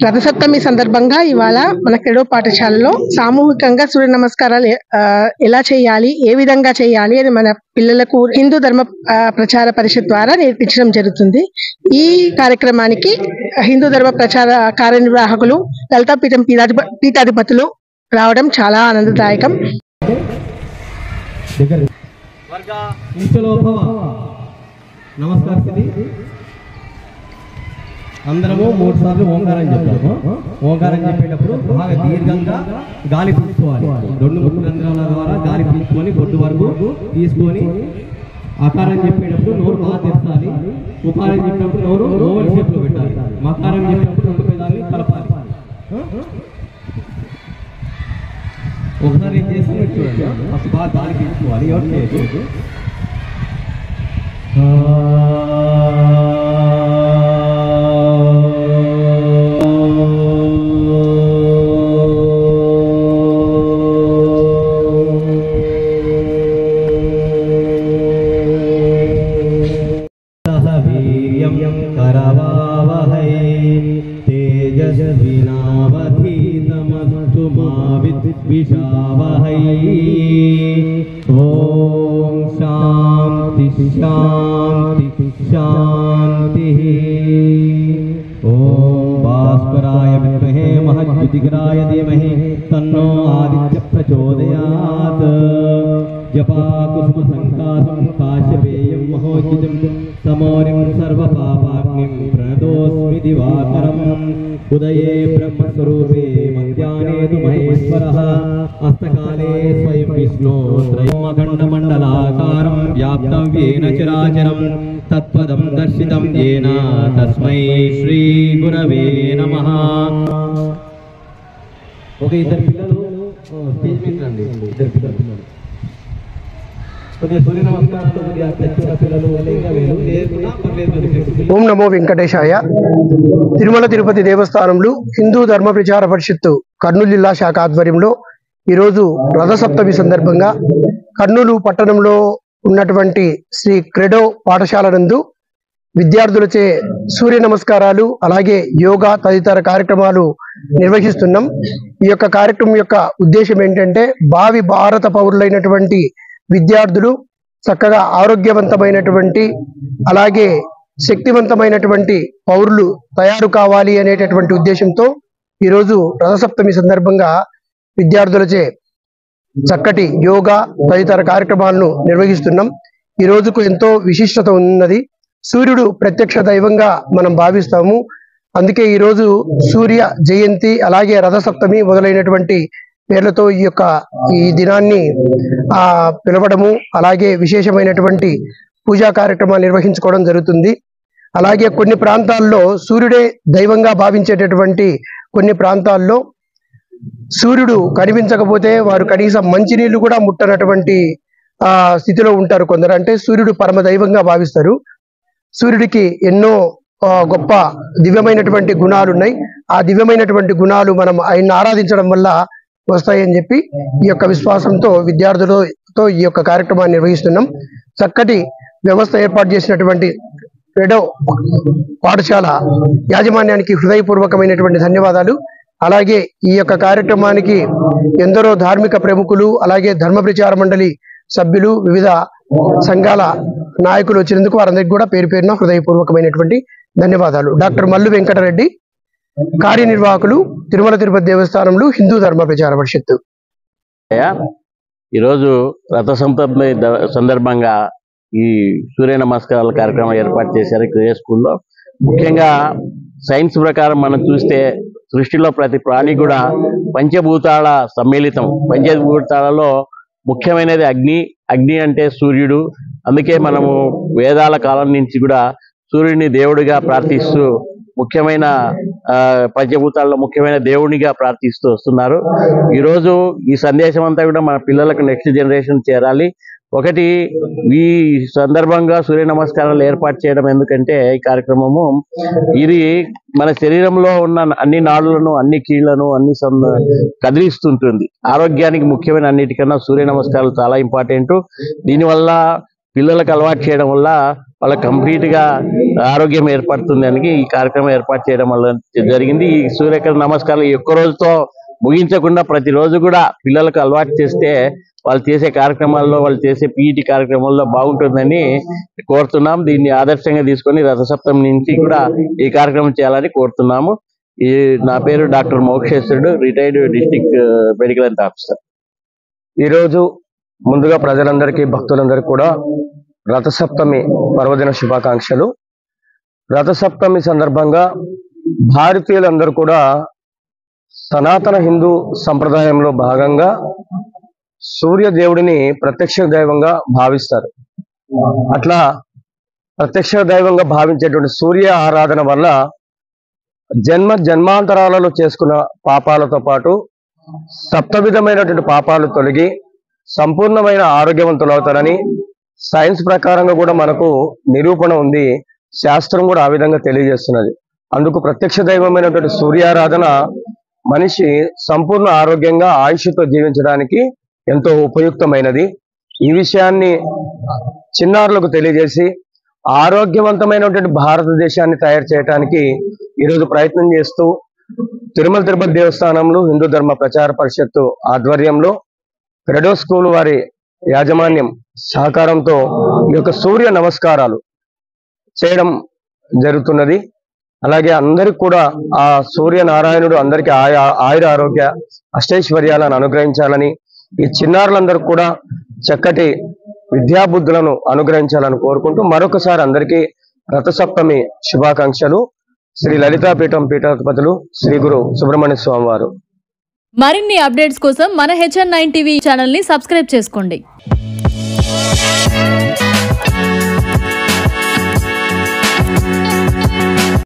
రథసప్తమి సందర్భంగా ఇవాళ మన క్రీడో పాఠశాలలో సామూహికంగా సూర్య నమస్కారాలు ఎలా చేయాలి, ఏ విధంగా చేయాలి అని మన పిల్లలకు హిందూ ధర్మ ప్రచార పరిషత్ ద్వారా నేర్పించడం జరుగుతుంది. ఈ కార్యక్రమానికి హిందూ ధర్మ ప్రచార కార్యనిర్వాహకులు లలితాపీఠం పీఠాధిపతులు రావడం చాలా ఆనందదాయకం. అందరము 3 సార్లు ఓంకారం చెప్తాము. ఓంకారం చెప్పేటప్పుడు బాగా దీర్ఘంగా గాలి పీల్చుకోవాలి. 2 ముక్కు రంధ్రాల ద్వారా గాలి పీల్చుకొని గొడ్డు వరకు తీసుకొని అకారం చెప్పేటప్పుడు నోరు బాగా తెరచాలి. ఉకారం చెప్పేటప్పుడు నోరు ఓవల్ షేప్ లో పెట్టాలి. మకారం చెప్పేటప్పుడు 2 పెదాలని కలపాలి. ఒకసారి ఏం చేస్తామో చూడండి. అప్పుడు బాగా గాలి పీల్చుకోవాలి. ఎవరు చేయదు. ओम शांति शांति शांति। ओम भास्कराय विद्महे महज्योतिग्राय धीमहि तन्नो आदित्य प्रचोदयात्। जपा कुसुम संकाशं काश्यपेयं महोचितं समोरिं सर्वपापाग्निं प्रणतोऽस्मि दिवाकरम्। उदये ब्रह्मस्वरूपे मध्याह्ने तु महेश्वरः हस्तकाले स्वयं विष्णु त्रयमखण्डमण्डलाकारं व्याप्तं येन चराचरं तत्पदं दर्शितं येन तस्मै श्री गुरवे नमः। ओके इधर पिल्ललु स्टेज మీద రండి. ఇద్దరు పిల్లలు ఓం నమో వెంకటేశాయ. తిరుమల తిరుపతి దేవస్థానంలో హిందూ ధర్మ ప్రచార పరిషత్తు కర్నూలు జిల్లా శాఖ ఆధ్వర్యంలో ఈరోజు రథసప్తమి సందర్భంగా కర్నూలు పట్టణంలో ఉన్నటువంటి శ్రీ క్రెడో పాఠశాల నందు విద్యార్థులచే సూర్య నమస్కారాలు అలాగే యోగా తదితర కార్యక్రమాలు నిర్వహిస్తున్నాం. ఈ యొక్క కార్యక్రమం యొక్క ఉద్దేశం ఏంటంటే భావి భారత పౌరులైనటువంటి విద్యార్థులు చక్కగా ఆరోగ్యవంతమైనటువంటి అలాగే శక్తివంతమైనటువంటి పౌరులు తయారు కావాలి అనేటటువంటి ఉద్దేశంతో ఈరోజు రథసప్తమి సందర్భంగా విద్యార్థులచే చక్కటి యోగా తదితర కార్యక్రమాలను నిర్వహిస్తున్నాం. ఈ రోజుకు ఎంతో విశిష్టత ఉన్నది. సూర్యుడు ప్రత్యక్ష దైవంగా మనం భావిస్తాము. అందుకే ఈరోజు సూర్య జయంతి అలాగే రథసప్తమి మొదలైనటువంటి పేర్లతో ఈ దినాన్ని పిలవడము అలాగే విశేషమైనటువంటి పూజా కార్యక్రమాలు నిర్వహించుకోవడం జరుగుతుంది. అలాగే కొన్ని ప్రాంతాల్లో సూర్యుడే దైవంగా భావించేటటువంటి కొన్ని ప్రాంతాల్లో సూర్యుడు కనిపించకపోతే వారు కనీసం మంచినీళ్లు కూడా ముట్టనటువంటి స్థితిలో ఉంటారు కొందరు. అంటే సూర్యుడు పరమ దైవంగా భావిస్తారు. సూర్యుడికి ఎన్నో గొప్ప దివ్యమైనటువంటి గుణాలు ఉన్నాయి. ఆ దివ్యమైనటువంటి గుణాలు మనం ఆయన్ని ఆరాధించడం వల్ల వస్తాయని చెప్పి ఈ యొక్క విశ్వాసంతో విద్యార్థులతో ఈ యొక్క కార్యక్రమాన్ని నిర్వహిస్తున్నాం. చక్కటి వ్యవస్థ ఏర్పాటు చేసినటువంటి క్రెడో పాఠశాల యాజమాన్యానికి హృదయపూర్వకమైనటువంటి ధన్యవాదాలు. అలాగే ఈ యొక్క కార్యక్రమానికి ఎందరో ధార్మిక ప్రముఖులు అలాగే ధర్మ ప్రచార మండలి సభ్యులు వివిధ సంఘాల నాయకులు వచ్చినందుకు వారందరికీ కూడా పేరు పేరున హృదయపూర్వకమైనటువంటి ధన్యవాదాలు. డాక్టర్ మల్లు వెంకటరెడ్డి, కార్యనిర్వాహకులు, తిరుమల తిరుపతి దేవస్థానంలో హిందూ ధర్మ ప్రచార పరిషత్తు. ఈరోజు రథసప్తమి సందర్భంగా ఈ సూర్య నమస్కారాల కార్యక్రమం ఏర్పాటు చేశారు క్రియ స్కూల్లో. ముఖ్యంగా సైన్స్ ప్రకారం మనం చూస్తే సృష్టిలో ప్రతి ప్రాణి కూడా పంచభూతాల సమ్మిళితం. పంచభూతాలలో ముఖ్యమైనది అగ్ని. అగ్ని అంటే సూర్యుడు. అందుకే మనము వేదాల కాలం నుంచి కూడా సూర్యుడిని దేవుడిగా ప్రార్థిస్తూ ముఖ్యమైన పంచభూతాల్లో ముఖ్యమైన దేవునిగా ప్రార్థిస్తూ వస్తున్నారు. ఈరోజు ఈ సందేశం అంతా కూడా మన పిల్లలకు నెక్స్ట్ జనరేషన్ చేరాలి. ఒకటి, ఈ సందర్భంగా సూర్య నమస్కారాలు ఏర్పాటు చేయడం ఎందుకంటే ఈ కార్యక్రమము ఇది మన శరీరంలో ఉన్న అన్ని నాడులను అన్ని కీళ్లను అన్ని కదిలిస్తుంటుంది. ఆరోగ్యానికి ముఖ్యమైన అన్నిటికన్నా సూర్య నమస్కారాలు చాలా ఇంపార్టెంట్. దీనివల్ల పిల్లలకు అలవాటు చేయడం వల్ల వాళ్ళకి కంప్లీట్గా ఆరోగ్యం ఏర్పడుతుంది అని ఈ కార్యక్రమం ఏర్పాటు చేయడం వల్ల జరిగింది. ఈ సూర్యకిరణ నమస్కారాలు ఒక్క రోజుతో ముగించకుండా ప్రతిరోజు కూడా పిల్లలకు అలవాటు చేస్తే వాళ్ళు చేసే కార్యక్రమాల్లో, వాళ్ళు చేసే పీఈటీ కార్యక్రమాల్లో బాగుంటుందని కోరుతున్నాం. దీన్ని ఆదర్శంగా తీసుకొని రథసప్తమి నుంచి కూడా ఈ కార్యక్రమం చేయాలని కోరుతున్నాము. నా పేరు doctor Moksheshwarudu, retired district medical health officer. ఈరోజు ముందుగా ప్రజలందరికీ, భక్తులందరికీ కూడా రథసప్తమి పర్వదిన శుభాకాంక్షలు. రథసప్తమి సందర్భంగా భారతీయులందరూ కూడా సనాతన హిందూ సంప్రదాయంలో భాగంగా సూర్య దేవుడిని ప్రత్యక్ష దైవంగా భావిస్తారు. అట్లా ప్రత్యక్ష దైవంగా భావించేటువంటి సూర్య ఆరాధన వల్ల జన్మాంతరాలలో చేసుకున్న పాపాలతో పాటు సప్తవిధమైనటువంటి పాపాలు తొలగి సంపూర్ణమైన ఆరోగ్యవంతులవుతారని సైన్స్ ప్రకారంగా కూడా మనకు నిరూపణ ఉంది. శాస్త్రం కూడా ఆ విధంగా తెలియజేస్తున్నది. అందుకు ప్రత్యక్ష దైవమైనటువంటి సూర్యారాధన మనిషి సంపూర్ణ ఆరోగ్యంగా ఆయుష్తో జీవించడానికి ఎంతో ఉపయుక్తమైనది. ఈ విషయాన్ని చిన్నారులకు తెలియజేసి ఆరోగ్యవంతమైనటువంటి భారతదేశాన్ని తయారు చేయడానికి ఈరోజు ప్రయత్నం చేస్తూ తిరుమల తిరుపతి దేవస్థానంలో హిందూ ధర్మ ప్రచార పరిషత్తు ఆధ్వర్యంలో క్రెడో స్కూల్ వారి యాజమాన్యం సహకారంతో ఈ యొక్క సూర్య నమస్కారాలు చేయడం జరుగుతున్నది. అలాగే అందరికి కూడా ఆ సూర్య నారాయణుడు అందరికీ ఆయుర ఆరోగ్య అష్టైశ్వర్యాలను అనుగ్రహించాలని, ఈ చిన్నారులందరూ కూడా చక్కటి విద్యాబుద్ధులను అనుగ్రహించాలని కోరుకుంటూ మరొకసారి అందరికీ రథసప్తమి శుభాకాంక్షలు. శ్రీ లలితాపీఠం పీఠాధిపతులు శ్రీ గురు సుబ్రహ్మణ్య స్వామి వారు. మరిన్ని అప్డేట్స్ కోసం మన HN9 టీవీ ఛానల్ ని సబ్స్క్రైబ్ చేసుకోండి.